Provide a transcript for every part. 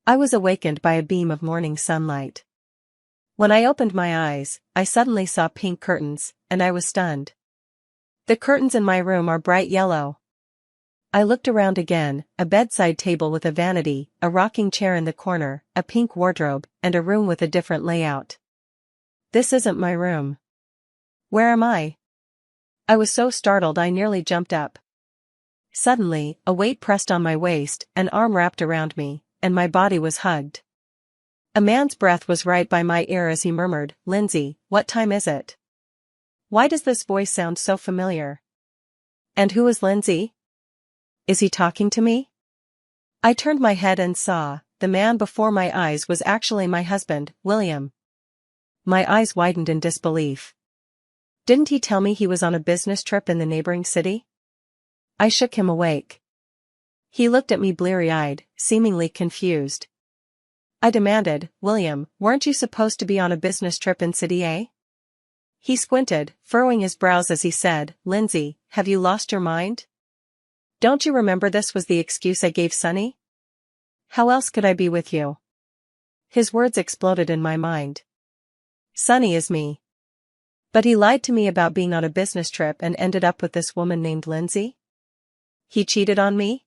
I was awakened by a beam of morning sunlight. When I opened my eyes, I suddenly saw pink curtains, and I was stunned. The curtains in my room are bright yellow. I looked around again, a bedside table with a vanity, a rocking chair in the corner, a pink wardrobe, and a room with a different layout. This isn't my room. Where am I? I was so startled I nearly jumped up. Suddenly, a weight pressed on my waist, an arm wrapped around me, and my body was hugged. A man's breath was right by my ear as he murmured, "Lindsay, what time is it? Why does this voice sound so familiar? And who is Lindsay? Is he talking to me?" I turned my head and saw, the man before my eyes was actually my husband, William. My eyes widened in disbelief. Didn't he tell me he was on a business trip in the neighboring city? I shook him awake. He looked at me bleary-eyed, seemingly confused. I demanded, "William, weren't you supposed to be on a business trip in City A?" He squinted, furrowing his brows as he said, "Lindsay, have you lost your mind? Don't you remember this was the excuse I gave Sonny? How else could I be with you?" His words exploded in my mind. Sonny is me. But he lied to me about being on a business trip and ended up with this woman named Lindsay? He cheated on me?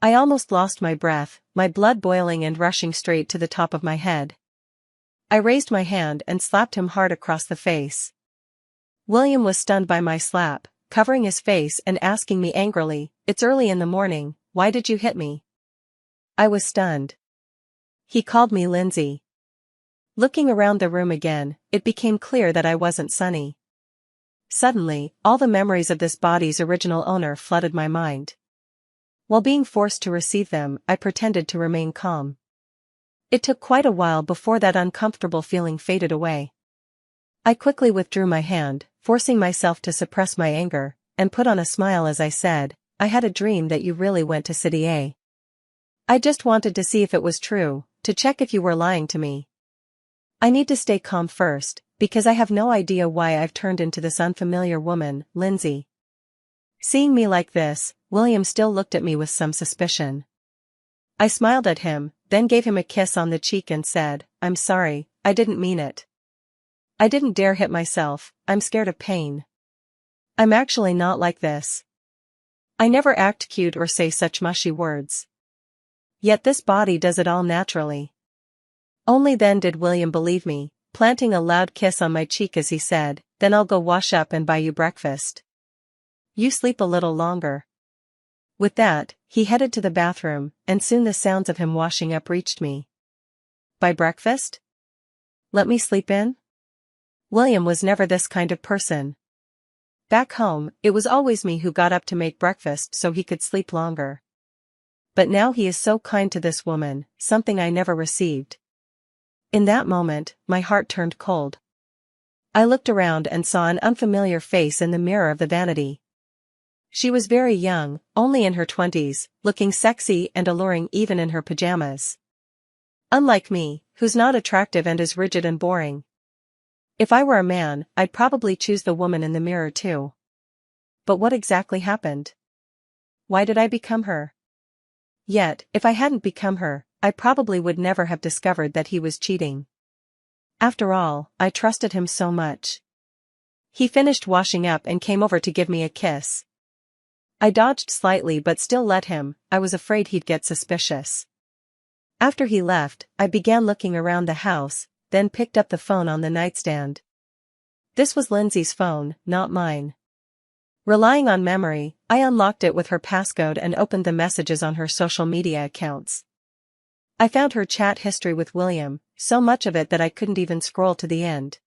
I almost lost my breath, my blood boiling and rushing straight to the top of my head. I raised my hand and slapped him hard across the face. William was stunned by my slap, covering his face and asking me angrily, "It's early in the morning, why did you hit me?" I was stunned. He called me Lindsay. Looking around the room again, it became clear that I wasn't Sonny. Suddenly, all the memories of this body's original owner flooded my mind. While being forced to receive them, I pretended to remain calm. It took quite a while before that uncomfortable feeling faded away. I quickly withdrew my hand, forcing myself to suppress my anger, and put on a smile as I said, "I had a dream that you really went to City A. I just wanted to see if it was true, to check if you were lying to me. I need to stay calm first, because I have no idea why I've turned into this unfamiliar woman, Lindsay." Seeing me like this, William still looked at me with some suspicion. I smiled at him, then gave him a kiss on the cheek and said, "I'm sorry, I didn't mean it. I didn't dare hit myself, I'm scared of pain. I'm actually not like this. I never act cute or say such mushy words. Yet this body does it all naturally." Only then did William believe me, planting a loud kiss on my cheek as he said, "Then I'll go wash up and buy you breakfast. You sleep a little longer." With that, he headed to the bathroom, and soon the sounds of him washing up reached me. "Buy breakfast? Let me sleep in?" William was never this kind of person. Back home, it was always me who got up to make breakfast so he could sleep longer. But now he is so kind to this woman, something I never received. In that moment, my heart turned cold. I looked around and saw an unfamiliar face in the mirror of the vanity. She was very young, only in her 20s, looking sexy and alluring even in her pajamas. Unlike me, who's not attractive and is rigid and boring. If I were a man, I'd probably choose the woman in the mirror too. But what exactly happened? Why did I become her? Yet, if I hadn't become her, I probably would never have discovered that he was cheating. After all, I trusted him so much. He finished washing up and came over to give me a kiss. I dodged slightly but still let him, I was afraid he'd get suspicious. After he left, I began looking around the house, then picked up the phone on the nightstand. This was Lindsay's phone, not mine. Relying on memory, I unlocked it with her passcode and opened the messages on her social media accounts. I found her chat history with William, so much of it that I couldn't even scroll to the end.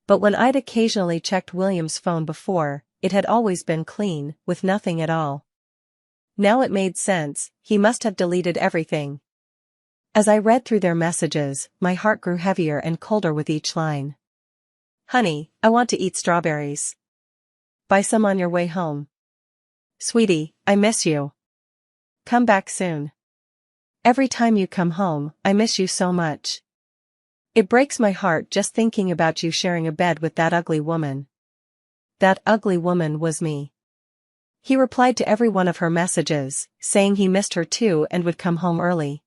But when I'd occasionally checked William's phone before, it had always been clean, with nothing at all. Now it made sense, he must have deleted everything. As I read through their messages, my heart grew heavier and colder with each line. "Honey, I want to eat strawberries. Buy some on your way home. Sweetie, I miss you. Come back soon. Every time you come home, I miss you so much. It breaks my heart just thinking about you sharing a bed with that ugly woman." That ugly woman was me. He replied to every one of her messages, saying he missed her too and would come home early.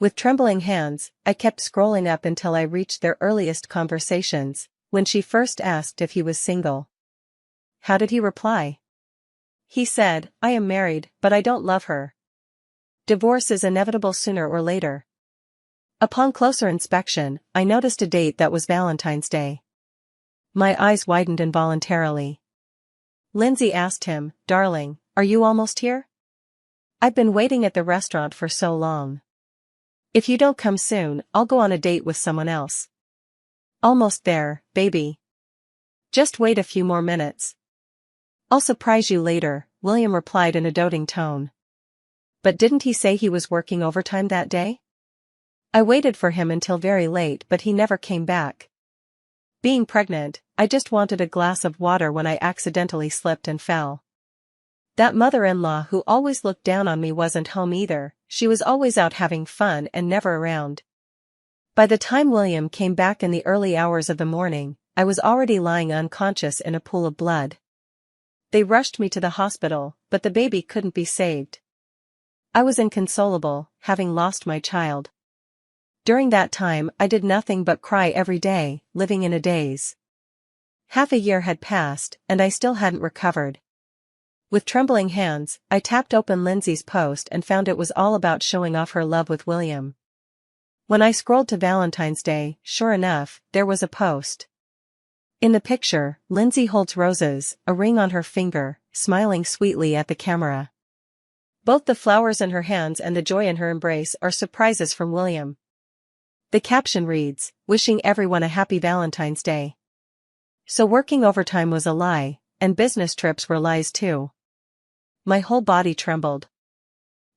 With trembling hands, I kept scrolling up until I reached their earliest conversations, when she first asked if he was single. How did he reply? He said, "I am married, but I don't love her. Divorce is inevitable sooner or later." Upon closer inspection, I noticed a date that was Valentine's Day. My eyes widened involuntarily. Lindsay asked him, "Darling, are you almost here? I've been waiting at the restaurant for so long. If you don't come soon, I'll go on a date with someone else." "Almost there, baby. Just wait a few more minutes. I'll surprise you later," William replied in a doting tone. But didn't he say he was working overtime that day? I waited for him until very late, but he never came back. Being pregnant, I just wanted a glass of water when I accidentally slipped and fell. That mother-in-law who always looked down on me wasn't home either. She was always out having fun and never around. By the time William came back in the early hours of the morning, I was already lying unconscious in a pool of blood. They rushed me to the hospital, but the baby couldn't be saved. I was inconsolable, having lost my child. During that time, I did nothing but cry every day, living in a daze. Half a year had passed, and I still hadn't recovered. With trembling hands, I tapped open Lindsay's post and found it was all about showing off her love with William. When I scrolled to Valentine's Day, sure enough, there was a post. In the picture, Lindsay holds roses, a ring on her finger, smiling sweetly at the camera. Both the flowers in her hands and the joy in her embrace are surprises from William. The caption reads, "Wishing everyone a happy Valentine's Day." So working overtime was a lie, and business trips were lies too. My whole body trembled.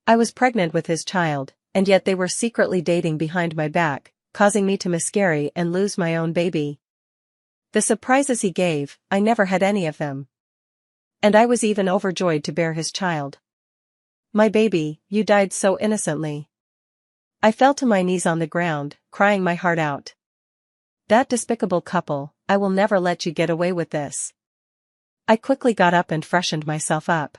I was pregnant with his child, and yet they were secretly dating behind my back, causing me to miscarry and lose my own baby. The surprises he gave, I never had any of them. And I was even overjoyed to bear his child. "My baby, you died so innocently." I fell to my knees on the ground, crying my heart out. "That despicable couple, I will never let you get away with this." I quickly got up and freshened myself up.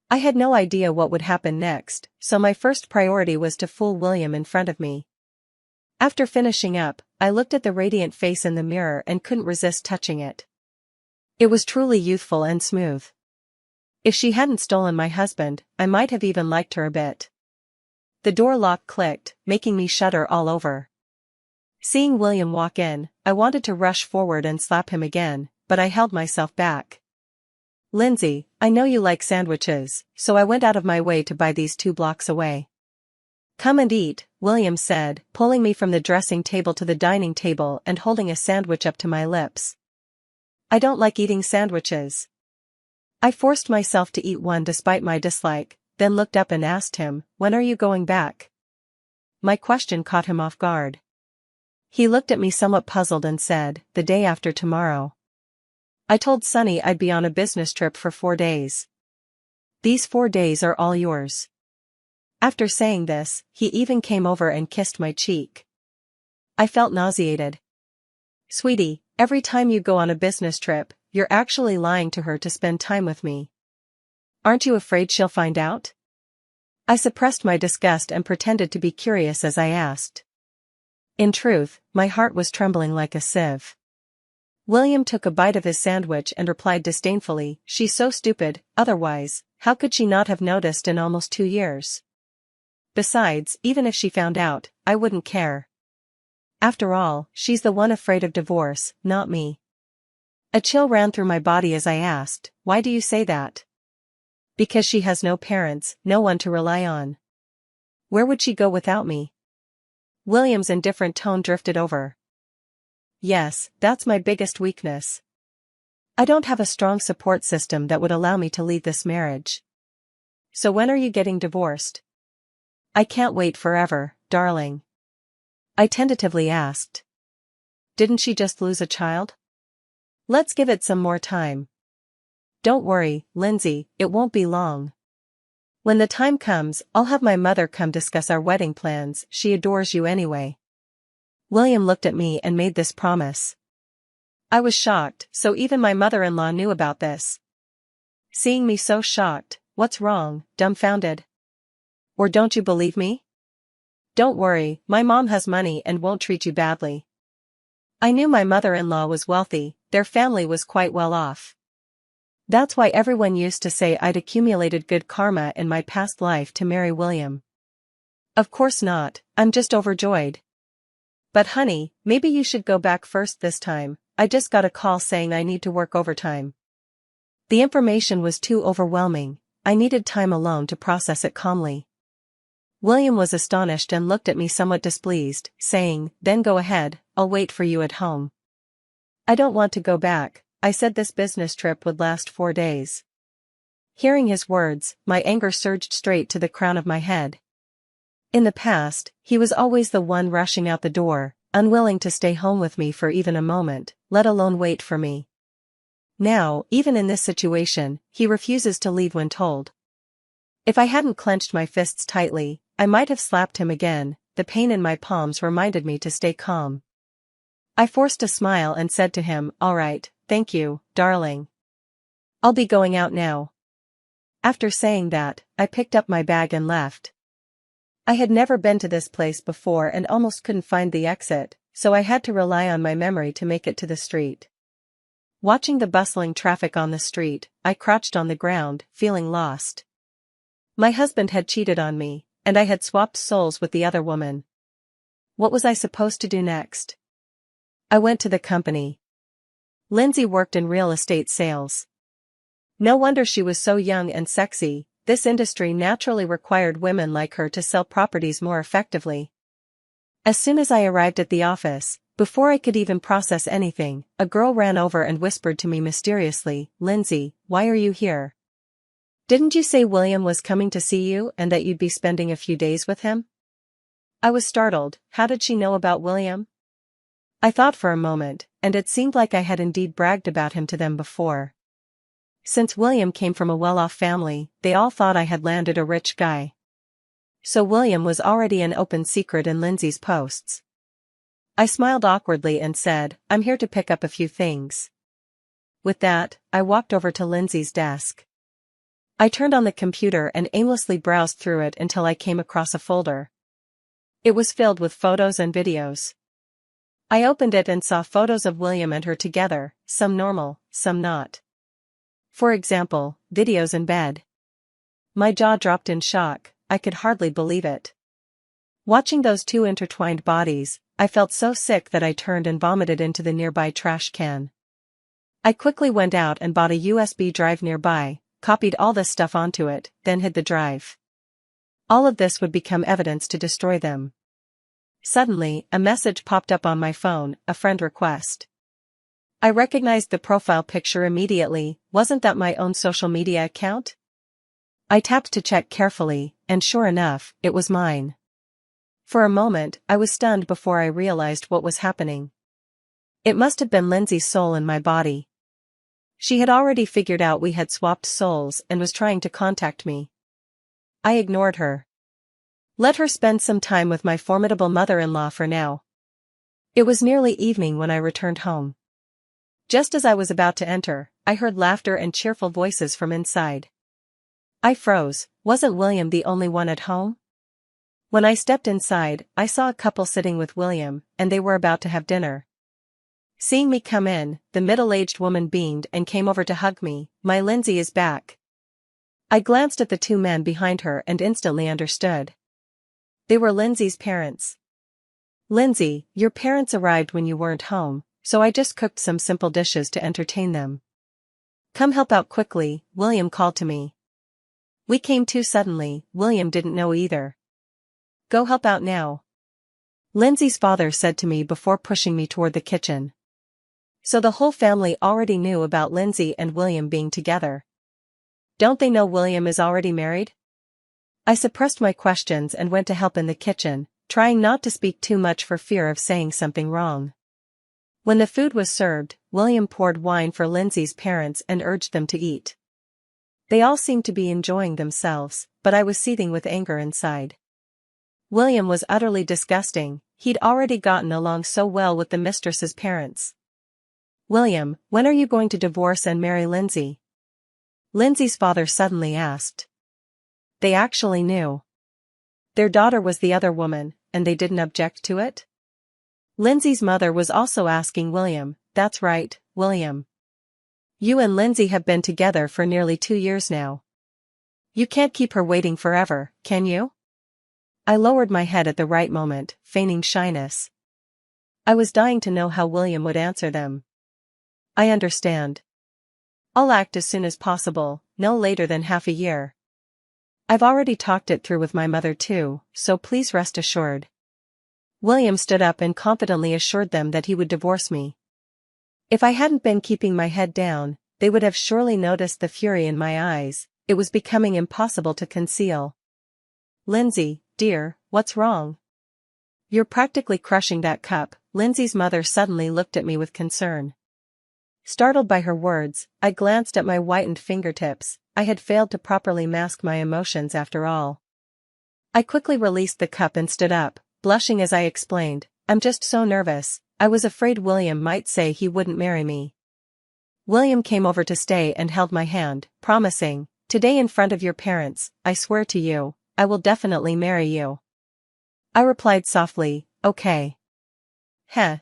I had no idea what would happen next, so my first priority was to fool William in front of me. After finishing up, I looked at the radiant face in the mirror and couldn't resist touching it. It was truly youthful and smooth. If she hadn't stolen my husband, I might have even liked her a bit. The door lock clicked, making me shudder all over. Seeing William walk in, I wanted to rush forward and slap him again, but I held myself back. "Lindsay, I know you like sandwiches, so I went out of my way to buy these 2 blocks away." "Come and eat," William said, pulling me from the dressing table to the dining table and holding a sandwich up to my lips. "I don't like eating sandwiches." I forced myself to eat one despite my dislike, then looked up and asked him, "When are you going back?" My question caught him off guard. He looked at me somewhat puzzled and said, "The day after tomorrow. I told Sonny I'd be on a business trip for 4 days. These 4 days are all yours." After saying this, he even came over and kissed my cheek. I felt nauseated. "Sweetie, every time you go on a business trip, you're actually lying to her to spend time with me. Aren't you afraid she'll find out?" I suppressed my disgust and pretended to be curious as I asked. In truth, my heart was trembling like a sieve. William took a bite of his sandwich and replied disdainfully, "She's so stupid, otherwise, how could she not have noticed in almost 2 years? Besides, even if she found out, I wouldn't care. After all, she's the one afraid of divorce, not me." A chill ran through my body as I asked, "Why do you say that?" "Because she has no parents, no one to rely on. Where would she go without me?" William's indifferent tone drifted over. "Yes, that's my biggest weakness. I don't have a strong support system that would allow me to leave this marriage." "So when are you getting divorced?" "I can't wait forever, darling." I tentatively asked. "Didn't she just lose a child? Let's give it some more time." "Don't worry, Lindsay, it won't be long. When the time comes, I'll have my mother come discuss our wedding plans. She adores you anyway." William looked at me and made this promise. I was shocked, so even my mother-in-law knew about this. Seeing me so shocked, "What's wrong, dumbfounded? Or don't you believe me?" Don't worry, my mom has money and won't treat you badly. I knew my mother-in-law was wealthy, their family was quite well off. That's why everyone used to say I'd accumulated good karma in my past life to marry William. Of course not, I'm just overjoyed. But honey, maybe you should go back first this time. I just got a call saying I need to work overtime. The information was too overwhelming, I needed time alone to process it calmly. William was astonished and looked at me somewhat displeased, saying, "Then go ahead, I'll wait for you at home." "I don't want to go back," I said. This business trip would last 4 days. Hearing his words, my anger surged straight to the crown of my head. In the past, he was always the one rushing out the door, unwilling to stay home with me for even a moment, let alone wait for me. Now, even in this situation, he refuses to leave when told. If I hadn't clenched my fists tightly, I might have slapped him again. The pain in my palms reminded me to stay calm. I forced a smile and said to him, "All right, thank you, darling. I'll be going out now." After saying that, I picked up my bag and left. I had never been to this place before and almost couldn't find the exit, so I had to rely on my memory to make it to the street. Watching the bustling traffic on the street, I crouched on the ground, feeling lost. My husband had cheated on me, and I had swapped souls with the other woman. What was I supposed to do next? I went to the company. Lindsay worked in real estate sales. No wonder she was so young and sexy. This industry naturally required women like her to sell properties more effectively. As soon as I arrived at the office, before I could even process anything, a girl ran over and whispered to me mysteriously, "Lindsay, why are you here? Didn't you say William was coming to see you and that you'd be spending a few days with him?" I was startled. How did she know about William? I thought for a moment, and it seemed like I had indeed bragged about him to them before. Since William came from a well-off family, they all thought I had landed a rich guy. So William was already an open secret in Lindsay's posts. I smiled awkwardly and said, "I'm here to pick up a few things." With that, I walked over to Lindsay's desk. I turned on the computer and aimlessly browsed through it until I came across a folder. It was filled with photos and videos. I opened it and saw photos of William and her together, some normal, some not. For example, videos in bed. My jaw dropped in shock, I could hardly believe it. Watching those two intertwined bodies, I felt so sick that I turned and vomited into the nearby trash can. I quickly went out and bought a USB drive nearby, copied all this stuff onto it, then hid the drive. All of this would become evidence to destroy them. Suddenly, a message popped up on my phone, a friend request. I recognized the profile picture immediately. Wasn't that my own social media account? I tapped to check carefully, and sure enough, it was mine. For a moment, I was stunned before I realized what was happening. It must have been Lindsay's soul in my body. She had already figured out we had swapped souls and was trying to contact me. I ignored her. Let her spend some time with my formidable mother-in-law for now. It was nearly evening when I returned home. Just as I was about to enter, I heard laughter and cheerful voices from inside. I froze. Wasn't William the only one at home? When I stepped inside, I saw a couple sitting with William, and they were about to have dinner. Seeing me come in, the middle-aged woman beamed and came over to hug me. "My Lindsay is back." I glanced at the two men behind her and instantly understood. They were Lindsay's parents. "Lindsay, your parents arrived when you weren't home, so I just cooked some simple dishes to entertain them. Come help out quickly," William called to me. We came too suddenly, William didn't know either. "Go help out now," Lindsay's father said to me before pushing me toward the kitchen. So the whole family already knew about Lindsay and William being together. Don't they know William is already married? I suppressed my questions and went to help in the kitchen, trying not to speak too much for fear of saying something wrong. When the food was served, William poured wine for Lindsay's parents and urged them to eat. They all seemed to be enjoying themselves, but I was seething with anger inside. William was utterly disgusting. He'd already gotten along so well with the mistress's parents. "William, when are you going to divorce and marry Lindsay?" Lindsay's father suddenly asked. They actually knew. Their daughter was the other woman, and they didn't object to it? Lindsay's mother was also asking William, "That's right, William. You and Lindsay have been together for nearly 2 years now. You can't keep her waiting forever, can you?" I lowered my head at the right moment, feigning shyness. I was dying to know how William would answer them. "I understand. I'll act as soon as possible, no later than half a year. I've already talked it through with my mother too, so please rest assured." William stood up and confidently assured them that he would divorce me. If I hadn't been keeping my head down, they would have surely noticed the fury in my eyes. It was becoming impossible to conceal. "Lindsay, dear, what's wrong? You're practically crushing that cup." Lindsay's mother suddenly looked at me with concern. Startled by her words, I glanced at my whitened fingertips. I had failed to properly mask my emotions after all. I quickly released the cup and stood up, blushing as I explained, "I'm just so nervous. I was afraid William might say he wouldn't marry me." William came over to stay and held my hand, promising, "Today in front of your parents, I swear to you, I will definitely marry you." I replied softly, "Okay.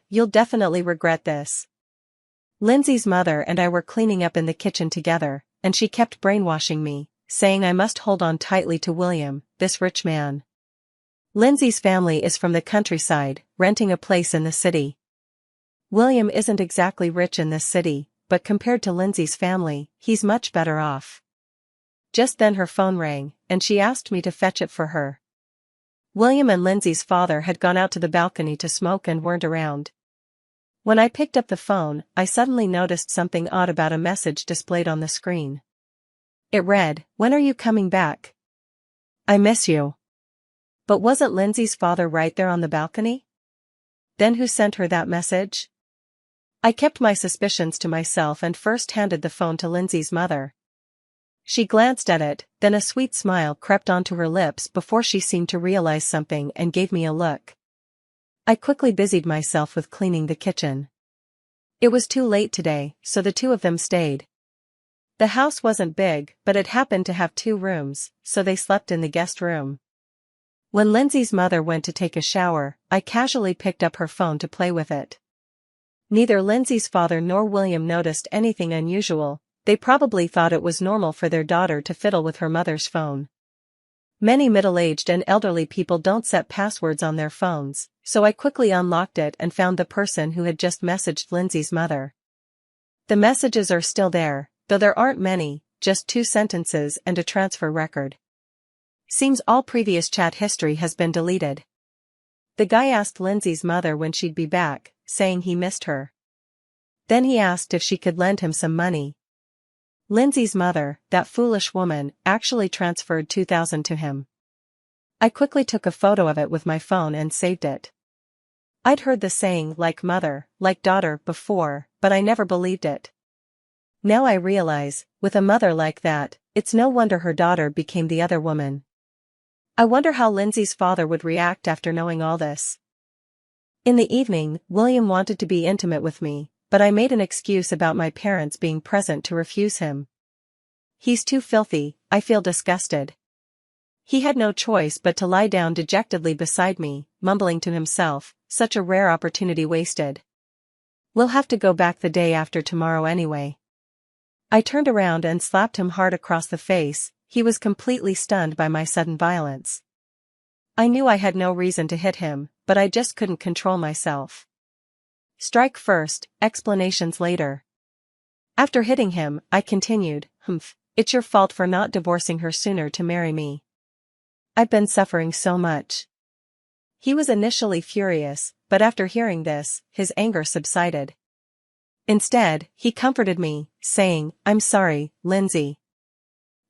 You'll definitely regret this." Lindsay's mother and I were cleaning up in the kitchen together, and she kept brainwashing me, saying I must hold on tightly to William, this rich man. Lindsay's family is from the countryside, renting a place in the city. William isn't exactly rich in this city, but compared to Lindsay's family, he's much better off. Just then her phone rang, and she asked me to fetch it for her. William and Lindsay's father had gone out to the balcony to smoke and weren't around. When I picked up the phone, I suddenly noticed something odd about a message displayed on the screen. It read, "When are you coming back? I miss you." But wasn't Lindsay's father right there on the balcony? Then who sent her that message? I kept my suspicions to myself and first handed the phone to Lindsay's mother. She glanced at it, then a sweet smile crept onto her lips before she seemed to realize something and gave me a look. I quickly busied myself with cleaning the kitchen. It was too late today, so the two of them stayed. The house wasn't big, but it happened to have 2 rooms, so they slept in the guest room. When Lindsay's mother went to take a shower, I casually picked up her phone to play with it. Neither Lindsay's father nor William noticed anything unusual. They probably thought it was normal for their daughter to fiddle with her mother's phone. Many middle-aged and elderly people don't set passwords on their phones, so I quickly unlocked it and found the person who had just messaged Lindsay's mother. The messages are still there, though there aren't many, just 2 sentences and a transfer record. Seems all previous chat history has been deleted. The guy asked Lindsay's mother when she'd be back, saying he missed her. Then he asked if she could lend him some money. Lindsay's mother, that foolish woman, actually transferred $2,000 to him. I quickly took a photo of it with my phone and saved it. I'd heard the saying "like mother, like daughter" before, but I never believed it. Now I realize, with a mother like that, it's no wonder her daughter became the other woman. I wonder how Lindsay's father would react after knowing all this. In the evening, William wanted to be intimate with me, but I made an excuse about my parents being present to refuse him. "He's too filthy, I feel disgusted." He had no choice but to lie down dejectedly beside me, mumbling to himself, "Such a rare opportunity wasted. We'll have to go back the day after tomorrow anyway." I turned around and slapped him hard across the face. He was completely stunned by my sudden violence. I knew I had no reason to hit him, but I just couldn't control myself. Strike first, explanations later. After hitting him, I continued, "It's your fault for not divorcing her sooner to marry me. I've been suffering so much." He was initially furious, but after hearing this, his anger subsided. Instead, he comforted me, saying, "I'm sorry, Lindsay.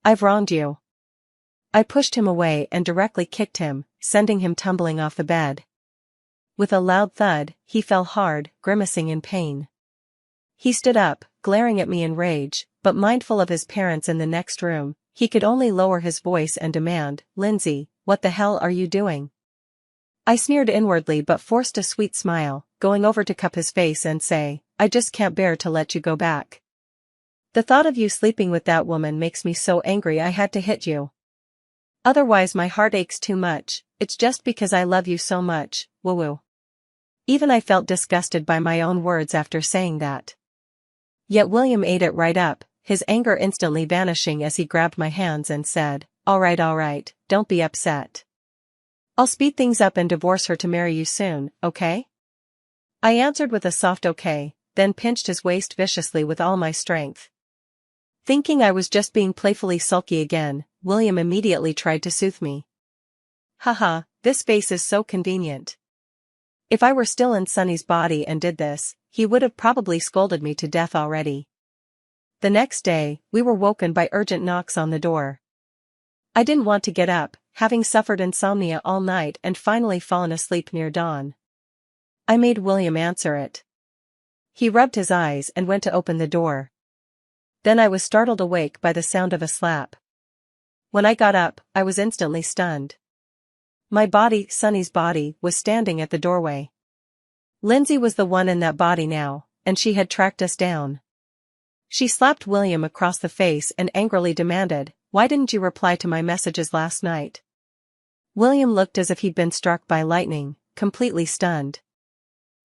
I've wronged you." I pushed him away and directly kicked him, sending him tumbling off the bed. With a loud thud, he fell hard, grimacing in pain. He stood up, glaring at me in rage, but mindful of his parents in the next room, he could only lower his voice and demand, "Lindsay, what the hell are you doing?" I sneered inwardly but forced a sweet smile, going over to cup his face and say, "I just can't bear to let you go back. The thought of you sleeping with that woman makes me so angry I had to hit you." Otherwise my heart aches too much, it's just because I love you so much, woo-woo. Even I felt disgusted by my own words after saying that. Yet William ate it right up, his anger instantly vanishing as he grabbed my hands and said, all right, don't be upset. I'll speed things up and divorce her to marry you soon, okay? I answered with a soft okay, then pinched his waist viciously with all my strength. Thinking I was just being playfully sulky again, William immediately tried to soothe me. Haha, this face is so convenient. If I were still in Sonny's body and did this, he would have probably scolded me to death already. The next day, we were woken by urgent knocks on the door. I didn't want to get up, having suffered insomnia all night and finally fallen asleep near dawn. I made William answer it. He rubbed his eyes and went to open the door. Then I was startled awake by the sound of a slap. When I got up, I was instantly stunned. My body, Sonny's body, was standing at the doorway. Lindsay was the one in that body now, and she had tracked us down. She slapped William across the face and angrily demanded, why didn't you reply to my messages last night? William looked as if he'd been struck by lightning, completely stunned.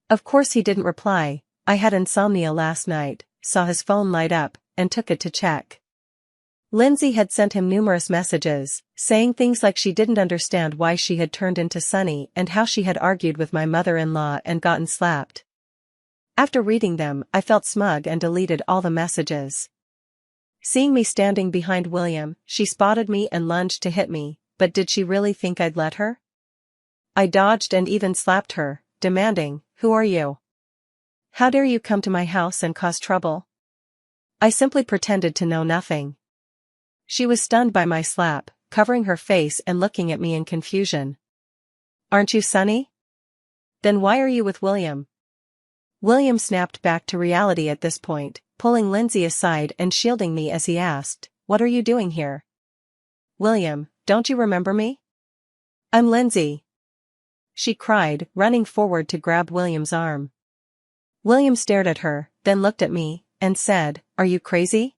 Of course he didn't reply. I had insomnia last night, saw his phone light up, and took it to check. Lindsay had sent him numerous messages, saying things like she didn't understand why she had turned into Sonny and how she had argued with my mother-in-law and gotten slapped. After reading them, I felt smug and deleted all the messages. Seeing me standing behind William, she spotted me and lunged to hit me, but did she really think I'd let her? I dodged and even slapped her, demanding, who are you? How dare you come to my house and cause trouble? I simply pretended to know nothing. She was stunned by my slap, covering her face and looking at me in confusion. Aren't you Sonny? Then why are you with William? William snapped back to reality at this point, pulling Lindsay aside and shielding me as he asked, what are you doing here? William, don't you remember me? I'm Lindsay. She cried, running forward to grab William's arm. William stared at her, then looked at me, and said, are you crazy?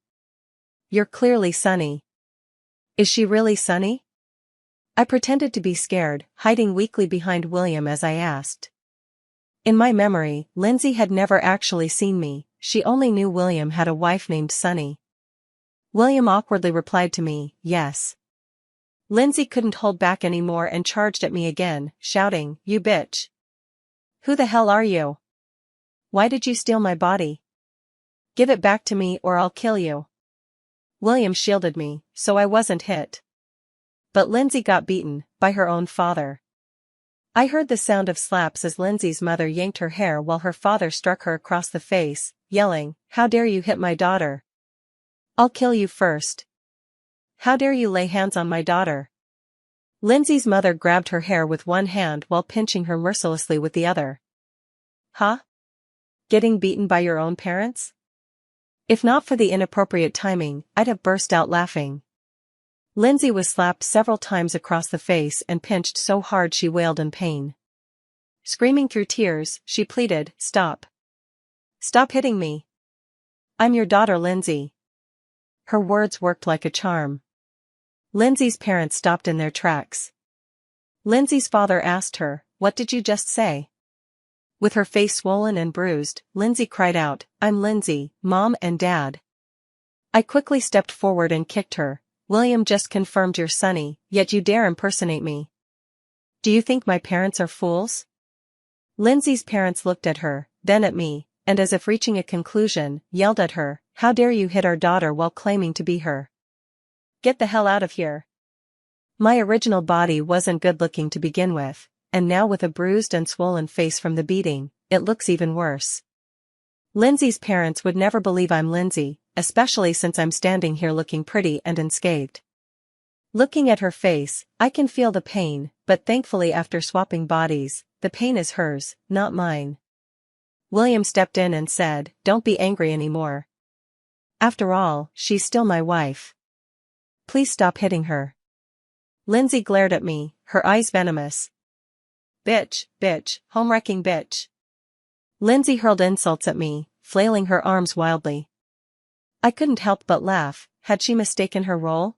You're clearly Sonny. Is she really Sonny? I pretended to be scared, hiding weakly behind William as I asked. In my memory, Lindsay had never actually seen me, she only knew William had a wife named Sonny. William awkwardly replied to me, yes. Lindsay couldn't hold back anymore and charged at me again, shouting, you bitch. Who the hell are you? Why did you steal my body? Give it back to me or I'll kill you. William shielded me, so I wasn't hit. But Lindsay got beaten, by her own father. I heard the sound of slaps as Lindsay's mother yanked her hair while her father struck her across the face, yelling, how dare you hit my daughter? I'll kill you first. How dare you lay hands on my daughter? Lindsay's mother grabbed her hair with one hand while pinching her mercilessly with the other. Huh? Getting beaten by your own parents? If not for the inappropriate timing, I'd have burst out laughing. Lindsay was slapped several times across the face and pinched so hard she wailed in pain. Screaming through tears, she pleaded, stop. Stop hitting me. I'm your daughter Lindsay. Her words worked like a charm. Lindsay's parents stopped in their tracks. Lindsay's father asked her, what did you just say? With her face swollen and bruised, Lindsay cried out, I'm Lindsay, Mom and Dad. I quickly stepped forward and kicked her. William just confirmed you're Sonny, yet you dare impersonate me. Do you think my parents are fools? Lindsay's parents looked at her, then at me, and as if reaching a conclusion, yelled at her, how dare you hit our daughter while claiming to be her? Get the hell out of here. My original body wasn't good looking to begin with, and now with a bruised and swollen face from the beating, it looks even worse. Lindsay's parents would never believe I'm Lindsay, especially since I'm standing here looking pretty and unscathed. Looking at her face, I can feel the pain, but thankfully after swapping bodies, the pain is hers, not mine. William stepped in and said, don't be angry anymore. After all, she's still my wife. Please stop hitting her. Lindsay glared at me, her eyes venomous. Bitch, home-wrecking bitch. Lindsay hurled insults at me, flailing her arms wildly. I couldn't help but laugh. Had she mistaken her role?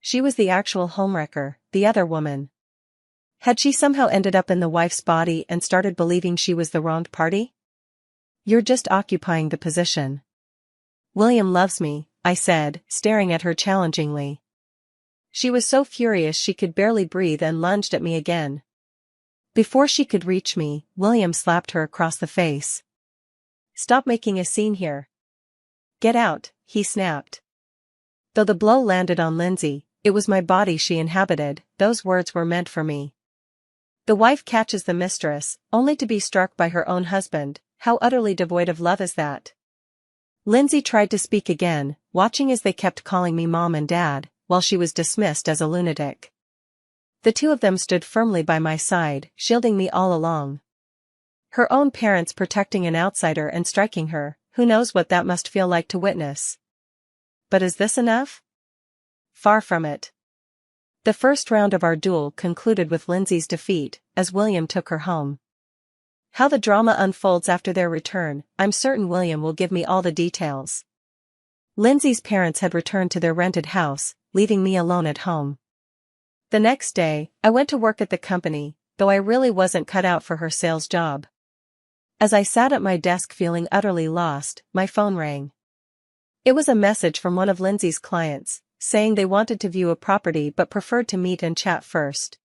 She was the actual homewrecker, the other woman. Had she somehow ended up in the wife's body and started believing she was the wronged party? You're just occupying the position. William loves me, I said, staring at her challengingly. She was so furious she could barely breathe and lunged at me again. Before she could reach me, William slapped her across the face. Stop making a scene here. Get out, he snapped. Though the blow landed on Lindsay, it was my body she inhabited, those words were meant for me. The wife catches the mistress, only to be struck by her own husband. How utterly devoid of love is that? Lindsay tried to speak again, watching as they kept calling me Mom and Dad, while she was dismissed as a lunatic. The two of them stood firmly by my side, shielding me all along. Her own parents protecting an outsider and striking her, who knows what that must feel like to witness. But is this enough? Far from it. The first round of our duel concluded with Lindsay's defeat, as William took her home. How the drama unfolds after their return, I'm certain William will give me all the details. Lindsay's parents had returned to their rented house, leaving me alone at home. The next day, I went to work at the company, though I really wasn't cut out for her sales job. As I sat at my desk feeling utterly lost, my phone rang. It was a message from one of Lindsay's clients, saying they wanted to view a property but preferred to meet and chat first.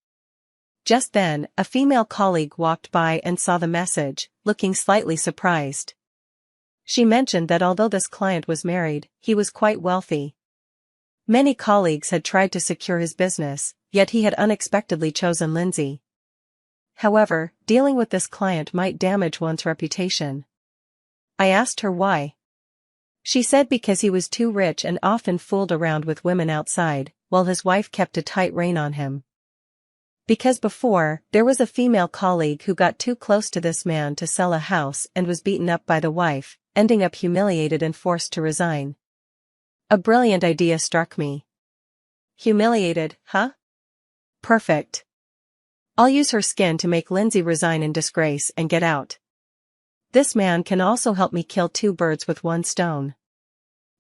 Just then, a female colleague walked by and saw the message, looking slightly surprised. She mentioned that although this client was married, he was quite wealthy. Many colleagues had tried to secure his business, yet he had unexpectedly chosen Lindsay. However, dealing with this client might damage one's reputation. I asked her why. She said because he was too rich and often fooled around with women outside, while his wife kept a tight rein on him. Because before, there was a female colleague who got too close to this man to sell a house and was beaten up by the wife, ending up humiliated and forced to resign. A brilliant idea struck me. Humiliated, huh? Perfect. I'll use her skin to make Lindsay resign in disgrace and get out. This man can also help me kill two birds with one stone.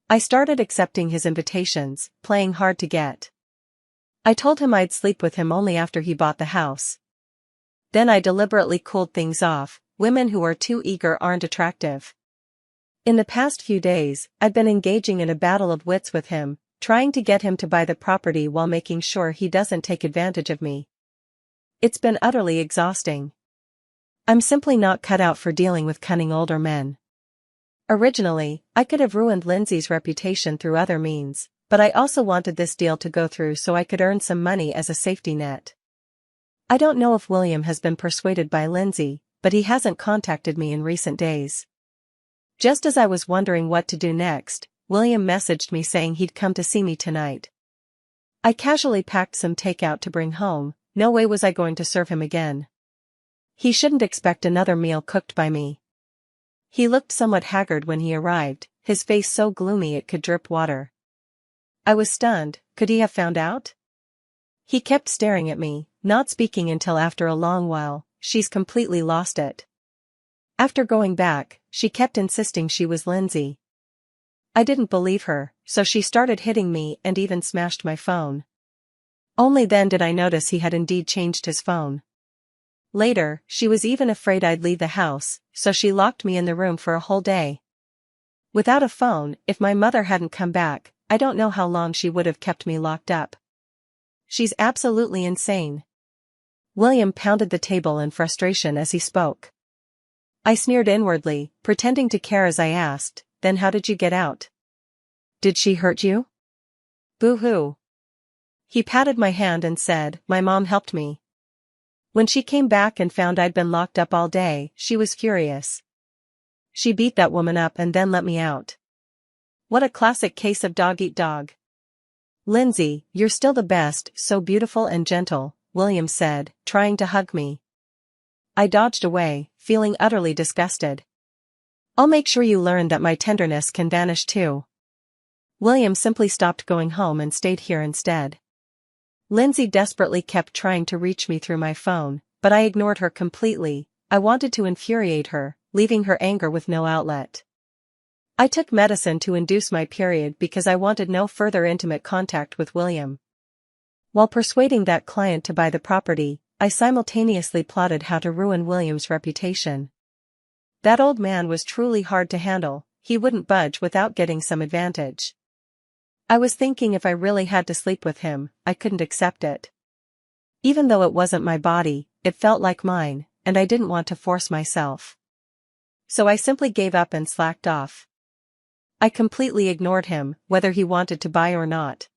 I started accepting his invitations, playing hard to get. I told him I'd sleep with him only after he bought the house. Then I deliberately cooled things off. Women who are too eager aren't attractive. In the past few days, I'd been engaging in a battle of wits with him, trying to get him to buy the property while making sure he doesn't take advantage of me. It's been utterly exhausting. I'm simply not cut out for dealing with cunning older men. Originally, I could have ruined Lindsay's reputation through other means, but I also wanted this deal to go through so I could earn some money as a safety net. I don't know if William has been persuaded by Lindsay, but he hasn't contacted me in recent days. Just as I was wondering what to do next, William messaged me saying he'd come to see me tonight. I casually packed some takeout to bring home. No way was I going to serve him again. He shouldn't expect another meal cooked by me. He looked somewhat haggard when he arrived, his face so gloomy it could drip water. I was stunned. Could he have found out? He kept staring at me, not speaking until after a long while. She's completely lost it. After going back, she kept insisting she was Lindsay. I didn't believe her, so she started hitting me and even smashed my phone. Only then did I notice he had indeed changed his phone. Later, she was even afraid I'd leave the house, so she locked me in the room for a whole day. Without a phone, if my mother hadn't come back, I don't know how long she would have kept me locked up. She's absolutely insane. William pounded the table in frustration as he spoke. I sneered inwardly, pretending to care as I asked, "Then how did you get out? Did she hurt you?" "Boo-hoo." He patted my hand and said, "My mom helped me. When she came back and found I'd been locked up all day, she was furious. She beat that woman up and then let me out. What a classic case of dog-eat-dog. Lindsay, you're still the best, so beautiful and gentle," William said, trying to hug me. I dodged away, feeling utterly disgusted. "I'll make sure you learn that my tenderness can vanish too." William simply stopped going home and stayed here instead. Lindsay desperately kept trying to reach me through my phone, but I ignored her completely. I wanted to infuriate her, leaving her anger with no outlet. I took medicine to induce my period because I wanted no further intimate contact with William. While persuading that client to buy the property, I simultaneously plotted how to ruin William's reputation. That old man was truly hard to handle, he wouldn't budge without getting some advantage. I was thinking if I really had to sleep with him, I couldn't accept it. Even though it wasn't my body, it felt like mine, and I didn't want to force myself. So I simply gave up and slacked off. I completely ignored him, whether he wanted to buy or not.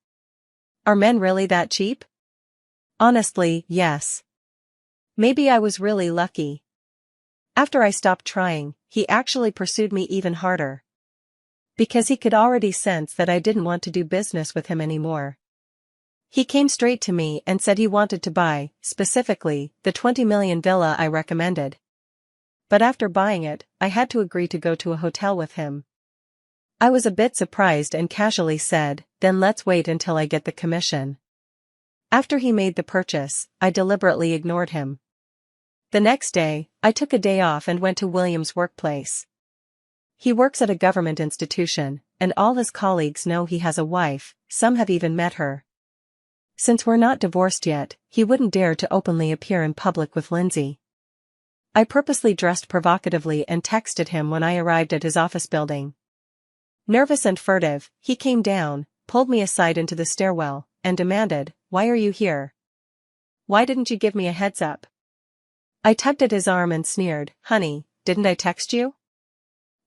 Are men really that cheap? Honestly, yes. Maybe I was really lucky. After I stopped trying, he actually pursued me even harder. Because he could already sense that I didn't want to do business with him anymore. He came straight to me and said he wanted to buy, specifically, the 20 million villa I recommended. But after buying it, I had to agree to go to a hotel with him. I was a bit surprised and casually said, then let's wait until I get the commission. After he made the purchase, I deliberately ignored him. The next day, I took a day off and went to William's workplace. He works at a government institution, and all his colleagues know he has a wife, some have even met her. Since we're not divorced yet, he wouldn't dare to openly appear in public with Lindsay. I purposely dressed provocatively and texted him when I arrived at his office building. Nervous and furtive, he came down, pulled me aside into the stairwell, and demanded, "Why are you here? Why didn't you give me a heads up?" I tugged at his arm and sneered, "Honey, didn't I text you?"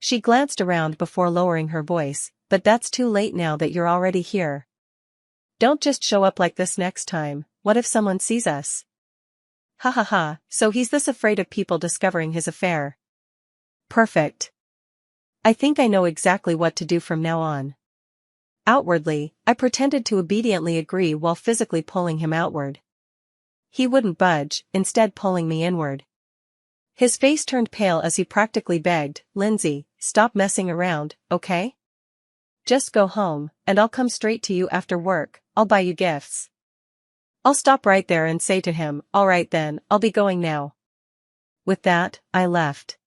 She glanced around before lowering her voice, "But that's too late now that you're already here. Don't just show up like this next time, what if someone sees us?" Ha ha ha, so he's this afraid of people discovering his affair. Perfect. I think I know exactly what to do from now on. Outwardly, I pretended to obediently agree while physically pulling him outward. He wouldn't budge, instead pulling me inward. His face turned pale as he practically begged, "Lindsay, stop messing around, okay? Just go home, and I'll come straight to you after work, I'll buy you gifts." I'll stop right there and say to him, "Alright then, I'll be going now." With that, I left.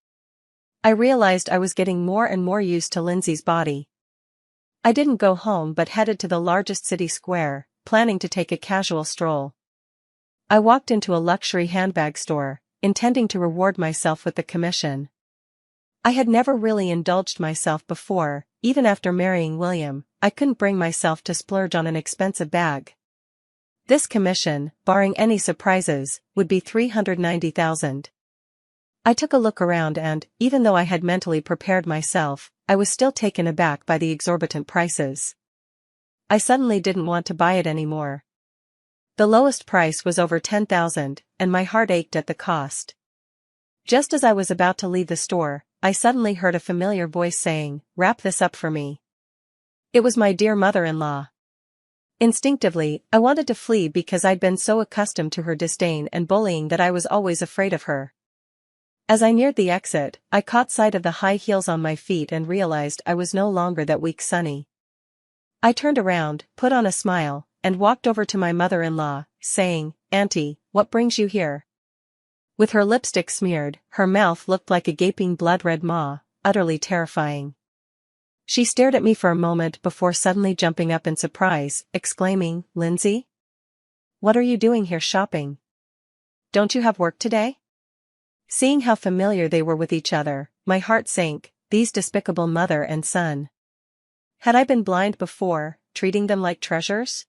I realized I was getting more and more used to Lindsay's body. I didn't go home but headed to the largest city square, planning to take a casual stroll. I walked into a luxury handbag store, intending to reward myself with the commission. I had never really indulged myself before, even after marrying William, I couldn't bring myself to splurge on an expensive bag. This commission, barring any surprises, would be $390,000. I took a look around and, even though I had mentally prepared myself, I was still taken aback by the exorbitant prices. I suddenly didn't want to buy it anymore. The lowest price was over $10,000, and my heart ached at the cost. Just as I was about to leave the store, I suddenly heard a familiar voice saying, "Wrap this up for me." It was my dear mother-in-law. Instinctively, I wanted to flee because I'd been so accustomed to her disdain and bullying that I was always afraid of her. As I neared the exit, I caught sight of the high heels on my feet and realized I was no longer that weak Sunny. I turned around, put on a smile, and walked over to my mother-in-law, saying, "Auntie, what brings you here?" With her lipstick smeared, her mouth looked like a gaping blood-red maw, utterly terrifying. She stared at me for a moment before suddenly jumping up in surprise, exclaiming, "Lindsay? What are you doing here shopping? Don't you have work today?" Seeing how familiar they were with each other, my heart sank, these despicable mother and son. Had I been blind before, treating them like treasures?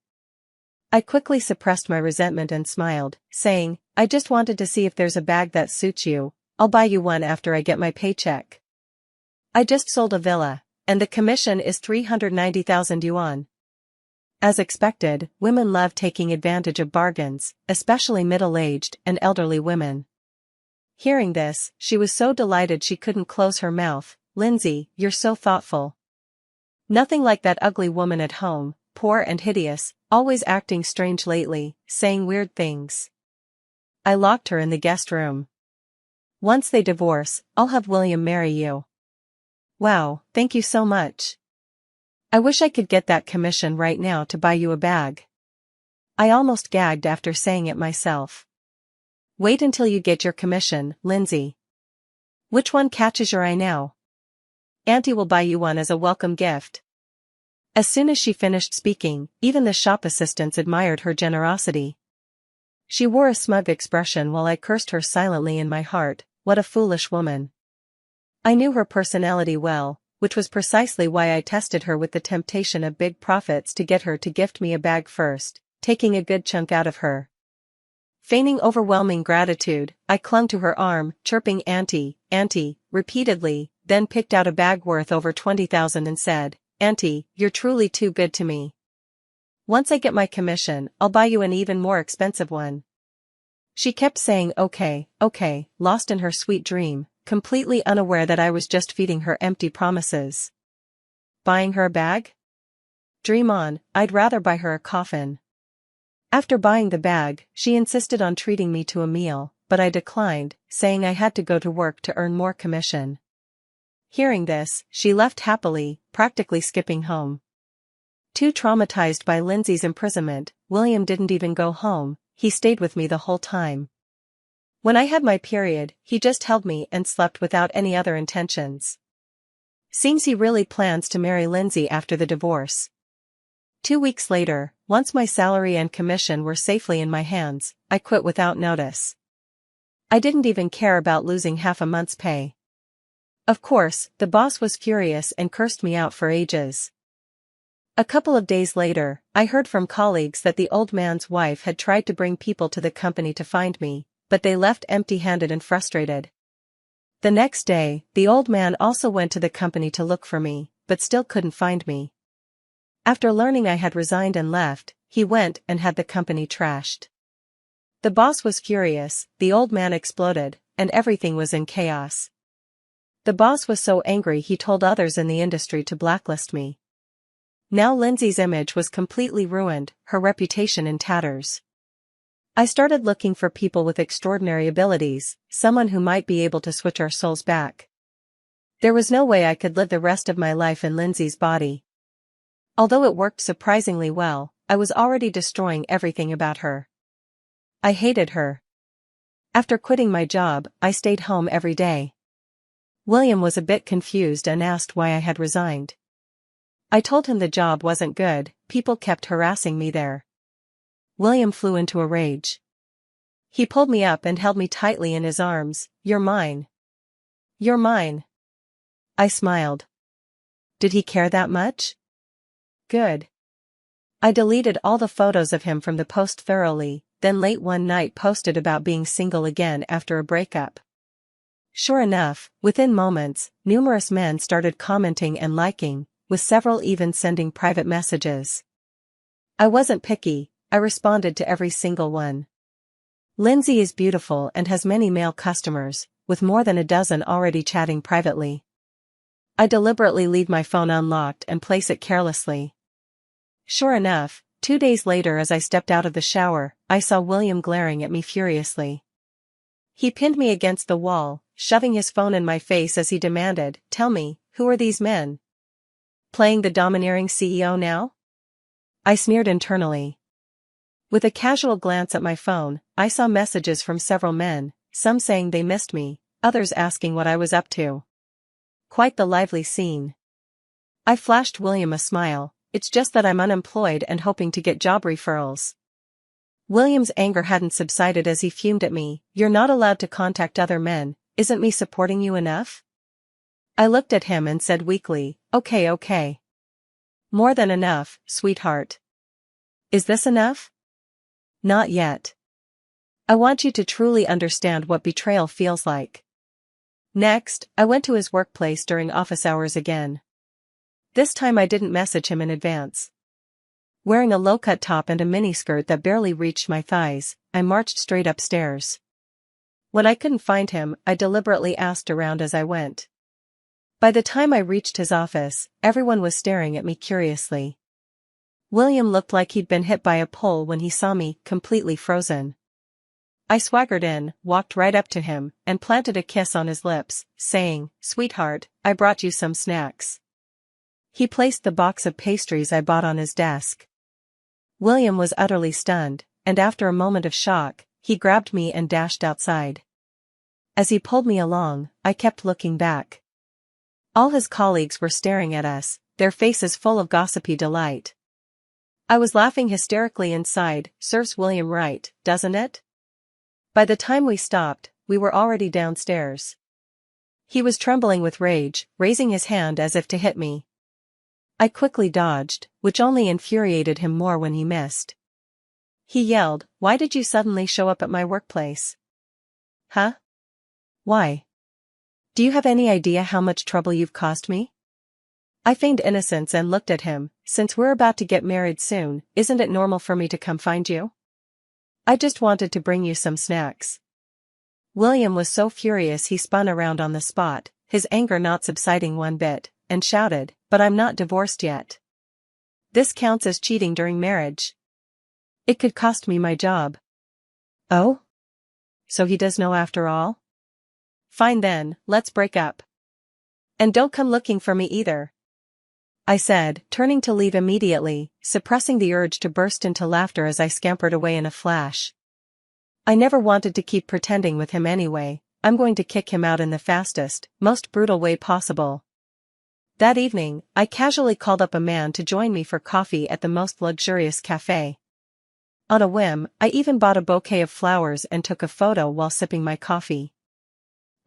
I quickly suppressed my resentment and smiled, saying, "I just wanted to see if there's a bag that suits you, I'll buy you one after I get my paycheck. I just sold a villa, and the commission is 390,000 yuan. As expected, women love taking advantage of bargains, especially middle-aged and elderly women. Hearing this, she was so delighted she couldn't close her mouth. "Lindsay, you're so thoughtful. Nothing like that ugly woman at home, poor and hideous, always acting strange lately, saying weird things." I locked her in the guest room. "Once they divorce, I'll have William marry you." "Wow, thank you so much. I wish I could get that commission right now to buy you a bag." I almost gagged after saying it myself. "Wait until you get your commission, Lindsay. Which one catches your eye now? Auntie will buy you one as a welcome gift." As soon as she finished speaking, even the shop assistants admired her generosity. She wore a smug expression while I cursed her silently in my heart. What a foolish woman. I knew her personality well, which was precisely why I tested her with the temptation of big profits to get her to gift me a bag first, taking a good chunk out of her. Feigning overwhelming gratitude, I clung to her arm, chirping "Auntie, Auntie," repeatedly, then picked out a bag worth over 20,000 and said, "Auntie, you're truly too good to me. Once I get my commission, I'll buy you an even more expensive one." She kept saying okay, okay, lost in her sweet dream, completely unaware that I was just feeding her empty promises. Buying her a bag? Dream on, I'd rather buy her a coffin. After buying the bag, she insisted on treating me to a meal, but I declined, saying I had to go to work to earn more commission. Hearing this, she left happily, practically skipping home. Too traumatized by Lindsay's imprisonment, William didn't even go home, he stayed with me the whole time. When I had my period, he just held me and slept without any other intentions. Seems he really plans to marry Lindsay after the divorce. 2 weeks later, once my salary and commission were safely in my hands, I quit without notice. I didn't even care about losing half a month's pay. Of course, the boss was furious and cursed me out for ages. A couple of days later, I heard from colleagues that the old man's wife had tried to bring people to the company to find me, but they left empty-handed and frustrated. The next day, the old man also went to the company to look for me, but still couldn't find me. After learning I had resigned and left, he went and had the company trashed. The boss was furious, the old man exploded, and everything was in chaos. The boss was so angry he told others in the industry to blacklist me. Now Lindsay's image was completely ruined, her reputation in tatters. I started looking for people with extraordinary abilities, someone who might be able to switch our souls back. There was no way I could live the rest of my life in Lindsay's body. Although it worked surprisingly well, I was already destroying everything about her. I hated her. After quitting my job, I stayed home every day. William was a bit confused and asked why I had resigned. I told him the job wasn't good, people kept harassing me there. William flew into a rage. He pulled me up and held me tightly in his arms. "You're mine. You're mine." I smiled. Did he care that much? Good. I deleted all the photos of him from the post thoroughly, then late one night posted about being single again after a breakup. Sure enough, within moments, numerous men started commenting and liking, with several even sending private messages. I wasn't picky, I responded to every single one. Lindsay is beautiful and has many male customers, with more than a dozen already chatting privately. I deliberately leave my phone unlocked and place it carelessly. Sure enough, 2 days later as I stepped out of the shower, I saw William glaring at me furiously. He pinned me against the wall, shoving his phone in my face as he demanded, "Tell me, who are these men? Playing the domineering CEO now?" I sneered internally. With a casual glance at my phone, I saw messages from several men, some saying they missed me, others asking what I was up to. Quite the lively scene. I flashed William a smile. "It's just that I'm unemployed and hoping to get job referrals." William's anger hadn't subsided as he fumed at me. "You're not allowed to contact other men, isn't me supporting you enough?" I looked at him and said weakly, "Okay, okay. More than enough, sweetheart." "Is this enough?" "Not yet. I want you to truly understand what betrayal feels like." Next, I went to his workplace during office hours again. This time I didn't message him in advance. Wearing a low-cut top and a miniskirt that barely reached my thighs, I marched straight upstairs. When I couldn't find him, I deliberately asked around as I went. By the time I reached his office, everyone was staring at me curiously. William looked like he'd been hit by a pole when he saw me, completely frozen. I swaggered in, walked right up to him, and planted a kiss on his lips, saying, "Sweetheart, I brought you some snacks." He placed the box of pastries I bought on his desk. William was utterly stunned, and after a moment of shock, he grabbed me and dashed outside. As he pulled me along, I kept looking back. All his colleagues were staring at us, their faces full of gossipy delight. I was laughing hysterically inside. Serves William right, doesn't it? By the time we stopped, we were already downstairs. He was trembling with rage, raising his hand as if to hit me. I quickly dodged, which only infuriated him more when he missed. He yelled, "Why did you suddenly show up at my workplace?" Huh? Why? Do you have any idea how much trouble you've caused me? I feigned innocence and looked at him. Since we're about to get married soon, isn't it normal for me to come find you? I just wanted to bring you some snacks. William was so furious he spun around on the spot, his anger not subsiding one bit, and shouted, "But I'm not divorced yet. This counts as cheating during marriage. It could cost me my job." Oh? So he does know after all? Fine then, let's break up. And don't come looking for me either, I said, turning to leave immediately, suppressing the urge to burst into laughter as I scampered away in a flash. I never wanted to keep pretending with him anyway. I'm going to kick him out in the fastest, most brutal way possible. That evening, I casually called up a man to join me for coffee at the most luxurious cafe. On a whim, I even bought a bouquet of flowers and took a photo while sipping my coffee.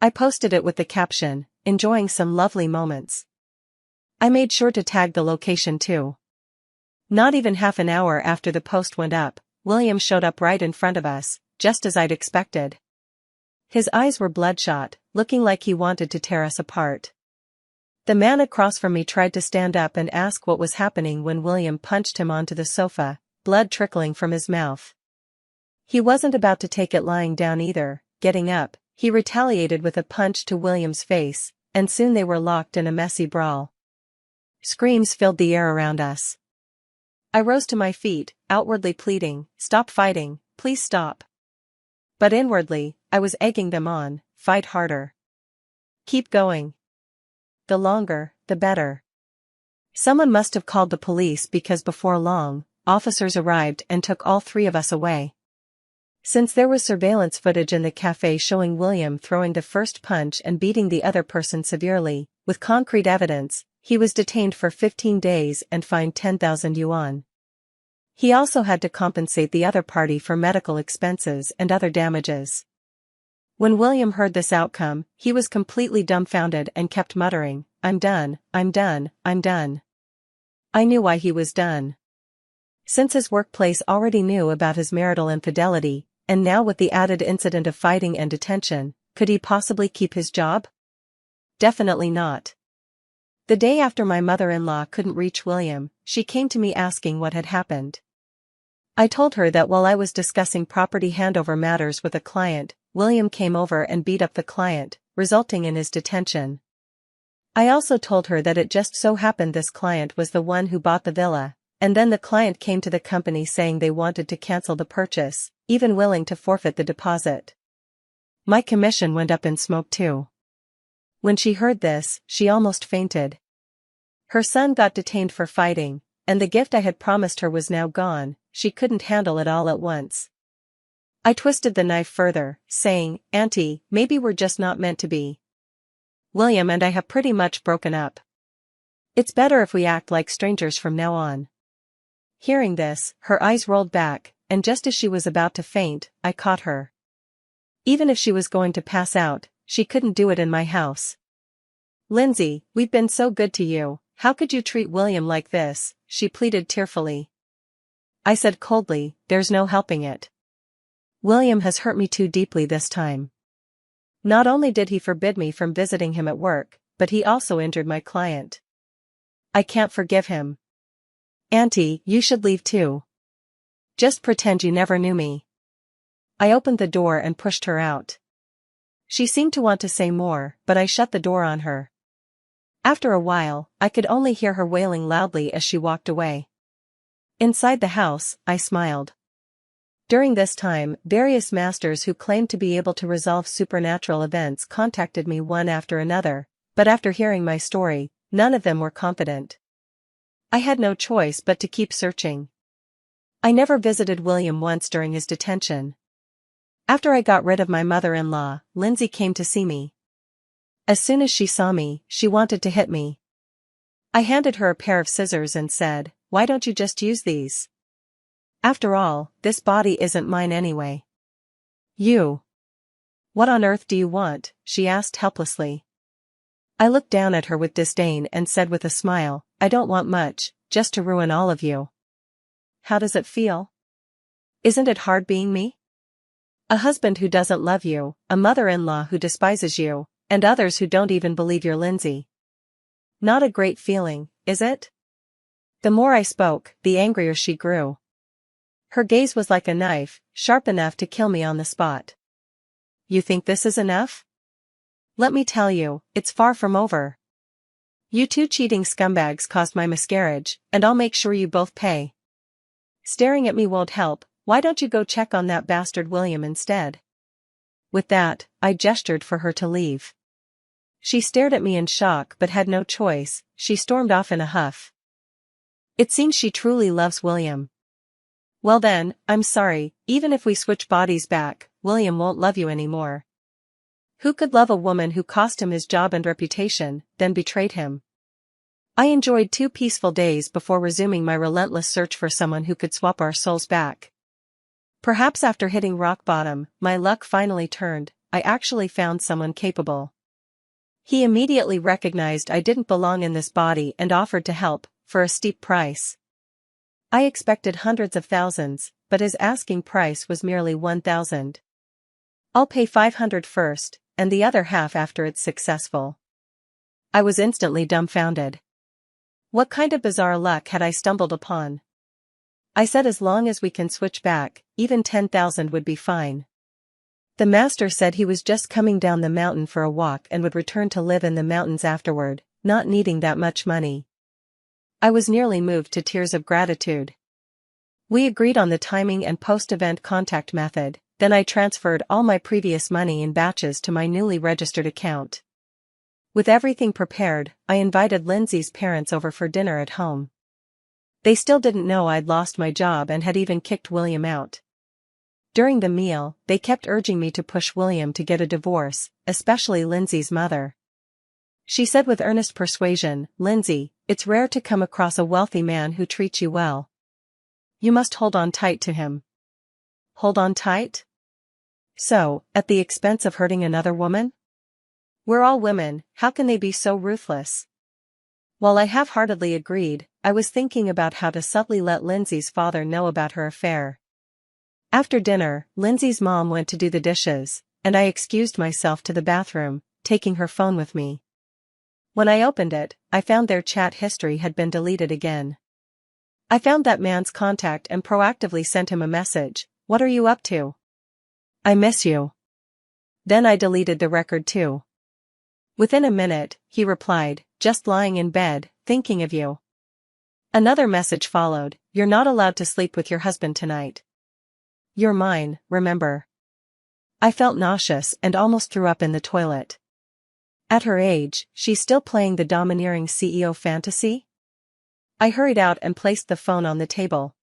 I posted it with the caption, "Enjoying some lovely moments." I made sure to tag the location too. Not even half an hour after the post went up, William showed up right in front of us, just as I'd expected. His eyes were bloodshot, looking like he wanted to tear us apart. The man across from me tried to stand up and ask what was happening when William punched him onto the sofa, blood trickling from his mouth. He wasn't about to take it lying down either. Getting up, he retaliated with a punch to William's face, and soon they were locked in a messy brawl. Screams filled the air around us. I rose to my feet, outwardly pleading, "Stop fighting, please stop." But inwardly, I was egging them on, "Fight harder. Keep going. The longer, the better." Someone must have called the police because before long, officers arrived and took all three of us away. Since there was surveillance footage in the cafe showing William throwing the first punch and beating the other person severely, with concrete evidence, he was detained for 15 days and fined 10,000 yuan. He also had to compensate the other party for medical expenses and other damages. When William heard this outcome, he was completely dumbfounded and kept muttering, "I'm done, I'm done, I'm done." I knew why he was done. Since his workplace already knew about his marital infidelity, and now with the added incident of fighting and detention, could he possibly keep his job? Definitely not. The day after my mother-in-law couldn't reach William, she came to me asking what had happened. I told her that while I was discussing property handover matters with a client, William came over and beat up the client, resulting in his detention. I also told her that it just so happened this client was the one who bought the villa, and then the client came to the company saying they wanted to cancel the purchase, even willing to forfeit the deposit. My commission went up in smoke too. When she heard this, she almost fainted. Her son got detained for fighting, and the gift I had promised her was now gone. She couldn't handle it all at once. I twisted the knife further, saying, "Auntie, maybe we're just not meant to be. William and I have pretty much broken up. It's better if we act like strangers from now on." Hearing this, her eyes rolled back, and just as she was about to faint, I caught her. Even if she was going to pass out, she couldn't do it in my house. "Lindsay, we've been so good to you, how could you treat William like this?" she pleaded tearfully. I said coldly, "There's no helping it. William has hurt me too deeply this time. Not only did he forbid me from visiting him at work, but he also injured my client. I can't forgive him. Auntie, you should leave too. Just pretend you never knew me." I opened the door and pushed her out. She seemed to want to say more, but I shut the door on her. After a while, I could only hear her wailing loudly as she walked away. Inside the house, I smiled. During this time, various masters who claimed to be able to resolve supernatural events contacted me one after another, but after hearing my story, none of them were confident. I had no choice but to keep searching. I never visited William once during his detention. After I got rid of my mother-in-law, Lindsay came to see me. As soon as she saw me, she wanted to hit me. I handed her a pair of scissors and said, "Why don't you just use these? After all, this body isn't mine anyway." "You. What on earth do you want?" she asked helplessly. I looked down at her with disdain and said with a smile, "I don't want much, just to ruin all of you." "How does it feel? Isn't it hard being me? A husband who doesn't love you, a mother-in-law who despises you, and others who don't even believe you're Lindsay. Not a great feeling, is it?" The more I spoke, the angrier she grew. Her gaze was like a knife, sharp enough to kill me on the spot. "You think this is enough? Let me tell you, it's far from over. You two cheating scumbags caused my miscarriage, and I'll make sure you both pay. Staring at me won't help. Why don't you go check on that bastard William instead?" With that, I gestured for her to leave. She stared at me in shock but had no choice. She stormed off in a huff. It seems she truly loves William. Well then, I'm sorry, even if we switch bodies back, William won't love you anymore. Who could love a woman who cost him his job and reputation, then betrayed him? I enjoyed 2 peaceful days before resuming my relentless search for someone who could swap our souls back. Perhaps after hitting rock bottom, my luck finally turned. I actually found someone capable. He immediately recognized I didn't belong in this body and offered to help, for a steep price. I expected hundreds of thousands, but his asking price was merely 1,000. "I'll pay 500 first, and the other half after it's successful." I was instantly dumbfounded. What kind of bizarre luck had I stumbled upon? I said as long as we can switch back, even 10,000 would be fine. The master said he was just coming down the mountain for a walk and would return to live in the mountains afterward, not needing that much money. I was nearly moved to tears of gratitude. We agreed on the timing and post-event contact method, then I transferred all my previous money in batches to my newly registered account. With everything prepared, I invited Lindsay's parents over for dinner at home. They still didn't know I'd lost my job and had even kicked William out. During the meal, they kept urging me to push William to get a divorce, especially Lindsay's mother. She said with earnest persuasion, "Lindsay, it's rare to come across a wealthy man who treats you well. You must hold on tight to him." Hold on tight? So, at the expense of hurting another woman? We're all women, how can they be so ruthless? While I half-heartedly agreed, I was thinking about how to subtly let Lindsay's father know about her affair. After dinner, Lindsay's mom went to do the dishes, and I excused myself to the bathroom, taking her phone with me. When I opened it, I found their chat history had been deleted again. I found that man's contact and proactively sent him a message, "What are you up to? I miss you." Then I deleted the record too. Within a minute, he replied, "Just lying in bed, thinking of you." Another message followed, "You're not allowed to sleep with your husband tonight. You're mine, remember." I felt nauseous and almost threw up in the toilet. At her age, she's still playing the domineering CEO fantasy? I hurried out and placed the phone on the table.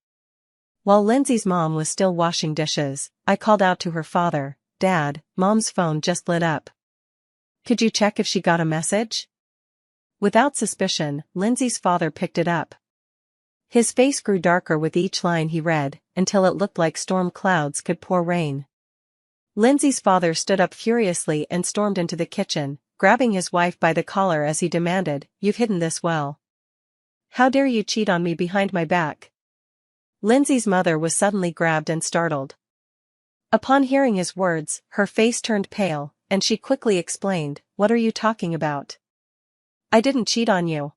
While Lindsay's mom was still washing dishes, I called out to her father, "Dad, Mom's phone just lit up. Could you check if she got a message?" Without suspicion, Lindsay's father picked it up. His face grew darker with each line he read, until it looked like storm clouds could pour rain. Lindsay's father stood up furiously and stormed into the kitchen, grabbing his wife by the collar as he demanded, "You've hidden this well. How dare you cheat on me behind my back?" Lindsay's mother was suddenly grabbed and startled. Upon hearing his words, her face turned pale, and she quickly explained, "What are you talking about? I didn't cheat on you."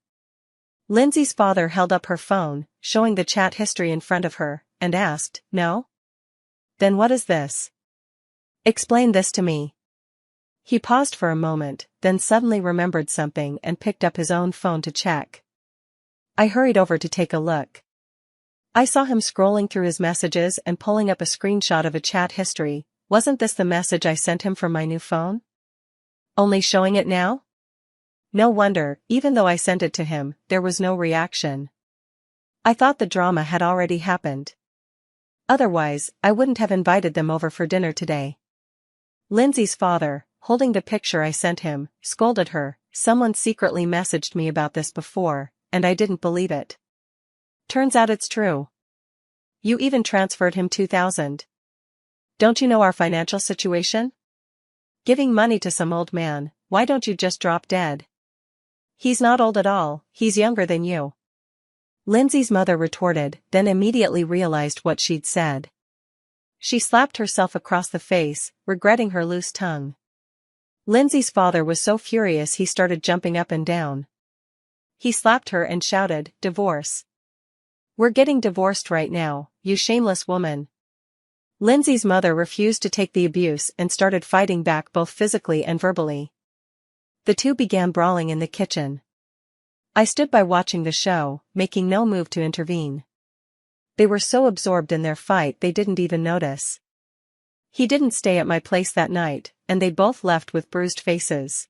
Lindsay's father held up her phone, showing the chat history in front of her, and asked, "No? Then what is this? Explain this to me." He paused for a moment, then suddenly remembered something and picked up his own phone to check. I hurried over to take a look. I saw him scrolling through his messages and pulling up a screenshot of a chat history. Wasn't this the message I sent him from my new phone? Only showing it now? No wonder, even though I sent it to him, there was no reaction. I thought the drama had already happened. Otherwise, I wouldn't have invited them over for dinner today. Lindsay's father, holding the picture I sent him, scolded her, "Someone secretly messaged me about this before, and I didn't believe it. Turns out it's true. You even transferred him 2,000. Don't you know our financial situation? Giving money to some old man, why don't you just drop dead? He's not old at all, he's younger than you. Lindsay's mother retorted, then immediately realized what she'd said. She slapped herself across the face, regretting her loose tongue. Lindsay's father was so furious he started jumping up and down. He slapped her and shouted, "Divorce. We're getting divorced right now, you shameless woman." Lindsay's mother refused to take the abuse and started fighting back both physically and verbally. The two began brawling in the kitchen. I stood by watching the show, making no move to intervene. They were so absorbed in their fight they didn't even notice. He didn't stay at my place that night, and they both left with bruised faces.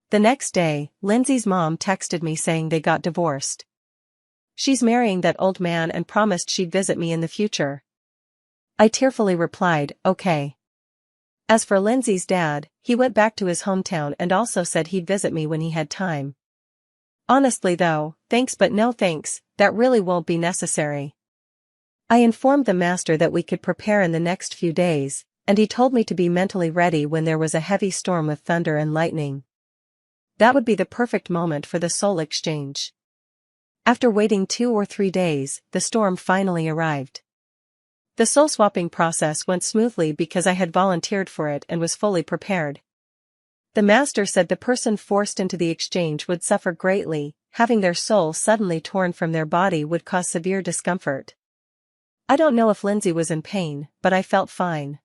The next day, Lindsay's mom texted me saying they got divorced. She's marrying that old man and promised she'd visit me in the future. I tearfully replied, okay. As for Lindsay's dad, he went back to his hometown and also said he'd visit me when he had time. Honestly though, thanks but no thanks, that really won't be necessary. I informed the master that we could prepare in the next few days, and he told me to be mentally ready when there was a heavy storm with thunder and lightning. That would be the perfect moment for the soul exchange. After waiting 2 or 3 days, the storm finally arrived. The soul-swapping process went smoothly because I had volunteered for it and was fully prepared. The master said the person forced into the exchange would suffer greatly, having their soul suddenly torn from their body would cause severe discomfort. I don't know if Lindsay was in pain, but I felt fine.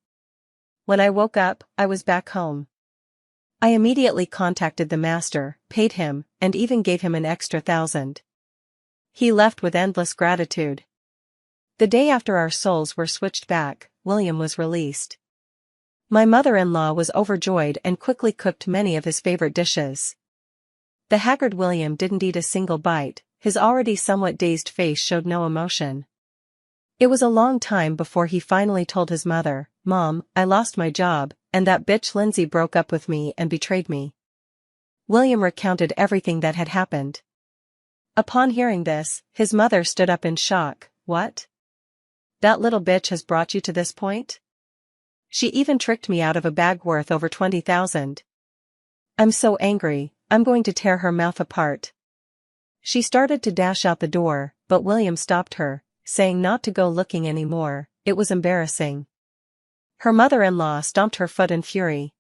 When I woke up, I was back home. I immediately contacted the master, paid him, and even gave him an extra 1,000. He left with endless gratitude. The day after our souls were switched back, William was released. My mother-in-law was overjoyed and quickly cooked many of his favorite dishes. The haggard William didn't eat a single bite, his already somewhat dazed face showed no emotion. It was a long time before he finally told his mother, "Mom, I lost my job, and that bitch Lindsay broke up with me and betrayed me." William recounted everything that had happened. Upon hearing this, his mother stood up in shock. "What? That little bitch has brought you to this point? She even tricked me out of a bag worth over 20,000. I'm so angry, I'm going to tear her mouth apart." She started to dash out the door, but William stopped her, saying not to go looking anymore, it was embarrassing. Her mother-in-law stomped her foot in fury.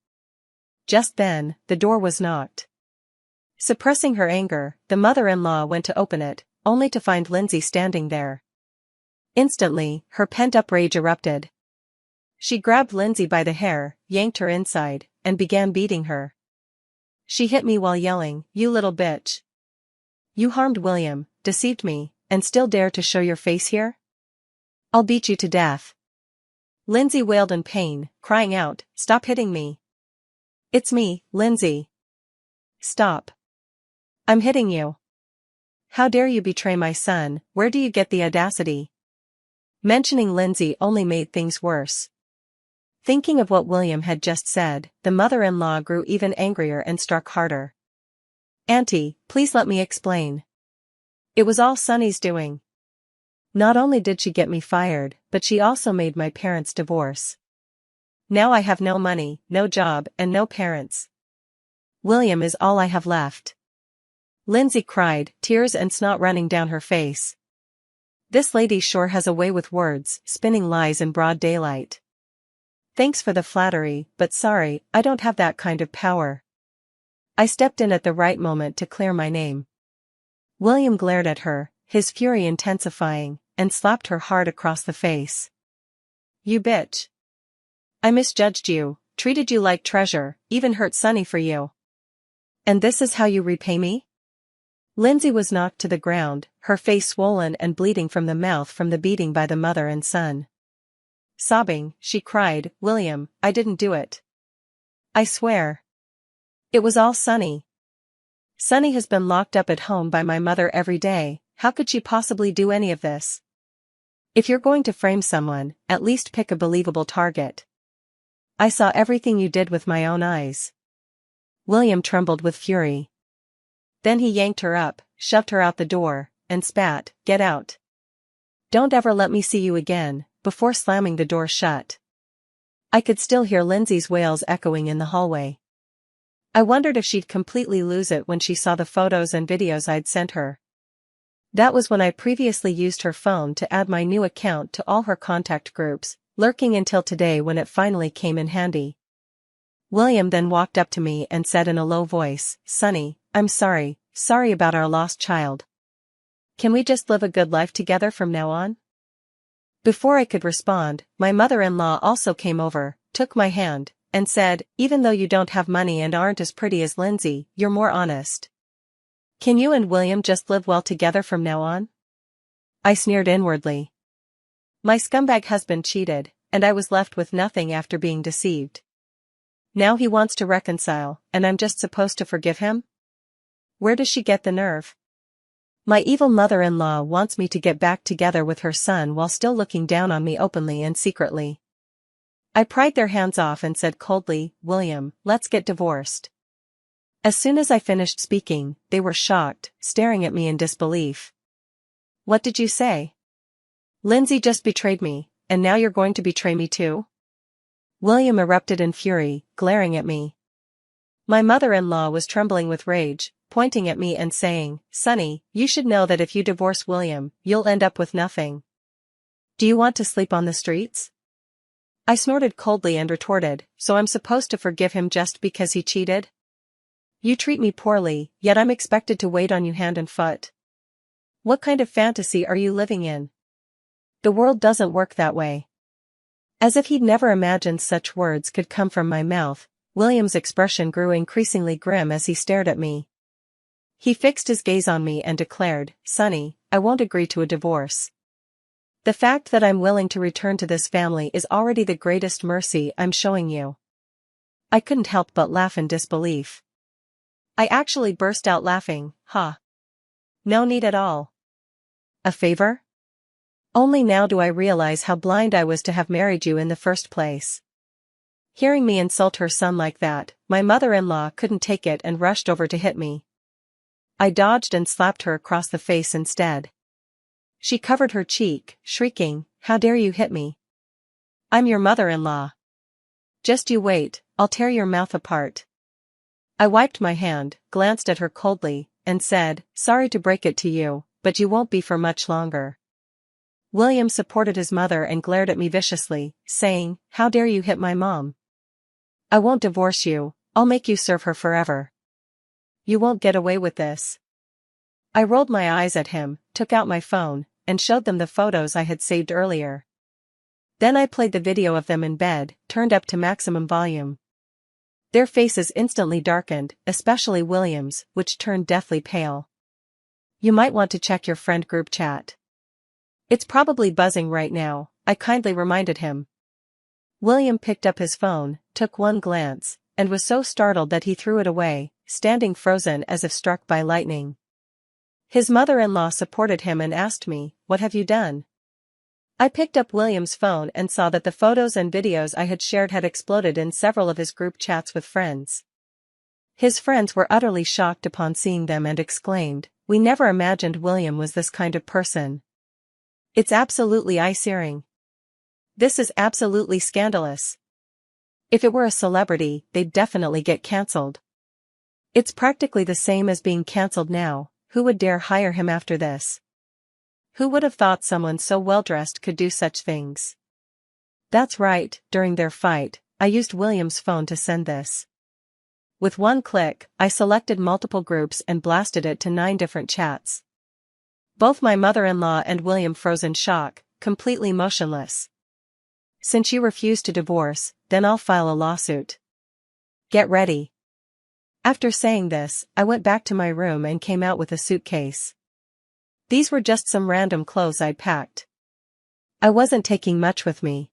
Just then, the door was knocked. Suppressing her anger, the mother-in-law went to open it, only to find Lindsay standing there. Instantly, her pent-up rage erupted. She grabbed Lindsay by the hair, yanked her inside, and began beating her. She hit me while yelling, "You little bitch. You harmed William, deceived me, and still dare to show your face here? I'll beat you to death." Lindsay wailed in pain, crying out, "Stop hitting me. It's me, Lindsay. Stop. I'm hitting you. How dare you betray my son, where do you get the audacity?" Mentioning Lindsay only made things worse. Thinking of what William had just said, the mother-in-law grew even angrier and struck harder. "Auntie, please let me explain. It was all Sonny's doing. Not only did she get me fired, but she also made my parents divorce. Now I have no money, no job, and no parents. William is all I have left." Lindsay cried, tears and snot running down her face. This lady sure has a way with words, spinning lies in broad daylight. Thanks for the flattery, but sorry, I don't have that kind of power. I stepped in at the right moment to clear my name. William glared at her, his fury intensifying, and slapped her hard across the face. "You bitch. I misjudged you, treated you like treasure, even hurt Sonny for you. And this is how you repay me?" Lindsay was knocked to the ground, her face swollen and bleeding from the mouth from the beating by the mother and son. Sobbing, she cried, "William, I didn't do it. I swear. It was all Sonny. Sonny has been locked up at home by my mother every day, how could she possibly do any of this? If you're going to frame someone, at least pick a believable target. I saw everything you did with my own eyes." William trembled with fury. Then he yanked her up, shoved her out the door, and spat, "Get out. Don't ever let me see you again," before slamming the door shut. I could still hear Lindsay's wails echoing in the hallway. I wondered if she'd completely lose it when she saw the photos and videos I'd sent her. That was when I previously used her phone to add my new account to all her contact groups, lurking until today when it finally came in handy. William then walked up to me and said in a low voice, "Sonny, I'm sorry about our lost child. Can we just live a good life together from now on?" Before I could respond, my mother-in-law also came over, took my hand, and said, "Even though you don't have money and aren't as pretty as Lindsay, you're more honest. Can you and William just live well together from now on?" I sneered inwardly. My scumbag husband cheated, and I was left with nothing after being deceived. Now he wants to reconcile, and I'm just supposed to forgive him? Where does she get the nerve? My evil mother-in-law wants me to get back together with her son while still looking down on me openly and secretly. I pried their hands off and said coldly, "William, let's get divorced." As soon as I finished speaking, they were shocked, staring at me in disbelief. "What did you say? Lindsay just betrayed me, and now you're going to betray me too?" William erupted in fury, glaring at me. My mother-in-law was trembling with rage, pointing at me and saying, "Sonny, you should know that if you divorce William, you'll end up with nothing. Do you want to sleep on the streets?" I snorted coldly and retorted, "So I'm supposed to forgive him just because he cheated? You treat me poorly, yet I'm expected to wait on you hand and foot. What kind of fantasy are you living in? The world doesn't work that way." As if he'd never imagined such words could come from my mouth, William's expression grew increasingly grim as he stared at me. He fixed his gaze on me and declared, "Sonny, I won't agree to a divorce. The fact that I'm willing to return to this family is already the greatest mercy I'm showing you." I couldn't help but laugh in disbelief. I actually burst out laughing. "Ha! No need at all. A favor? Only now do I realize how blind I was to have married you in the first place." Hearing me insult her son like that, my mother-in-law couldn't take it and rushed over to hit me. I dodged and slapped her across the face instead. She covered her cheek, shrieking, "How dare you hit me? I'm your mother-in-law. Just you wait, I'll tear your mouth apart." I wiped my hand, glanced at her coldly, and said, "Sorry to break it to you, but you won't be for much longer." William supported his mother and glared at me viciously, saying, "How dare you hit my mom? I won't divorce you, I'll make you serve her forever. You won't get away with this." I rolled my eyes at him, took out my phone, and showed them the photos I had saved earlier. Then I played the video of them in bed, turned up to maximum volume. Their faces instantly darkened, especially William's, which turned deathly pale. "You might want to check your friend group chat. It's probably buzzing right now," I kindly reminded him. William picked up his phone, took one glance, and was so startled that he threw it away, standing frozen as if struck by lightning. His mother-in-law supported him and asked me, "What have you done?" I picked up William's phone and saw that the photos and videos I had shared had exploded in several of his group chats with friends. His friends were utterly shocked upon seeing them and exclaimed, "We never imagined William was this kind of person. It's absolutely eye-searing. This is absolutely scandalous. If it were a celebrity, they'd definitely get cancelled. It's practically the same as being cancelled now. Who would dare hire him after this? Who would have thought someone so well-dressed could do such things?" That's right, during their fight, I used William's phone to send this. With one click, I selected multiple groups and blasted it to 9 different chats. Both my mother-in-law and William froze in shock, completely motionless. "Since you refuse to divorce, then I'll file a lawsuit. Get ready." After saying this, I went back to my room and came out with a suitcase. These were just some random clothes I'd packed. I wasn't taking much with me.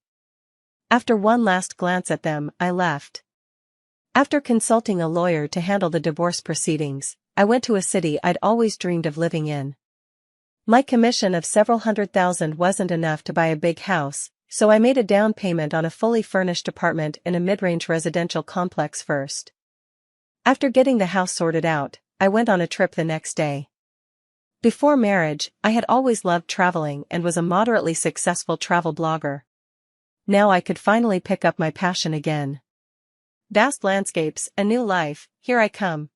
After one last glance at them, I left. After consulting a lawyer to handle the divorce proceedings, I went to a city I'd always dreamed of living in. My commission of several $100,000 wasn't enough to buy a big house, so I made a down payment on a fully furnished apartment in a mid-range residential complex first. After getting the house sorted out, I went on a trip the next day. Before marriage, I had always loved traveling and was a moderately successful travel blogger. Now I could finally pick up my passion again. Vast landscapes, a new life, here I come.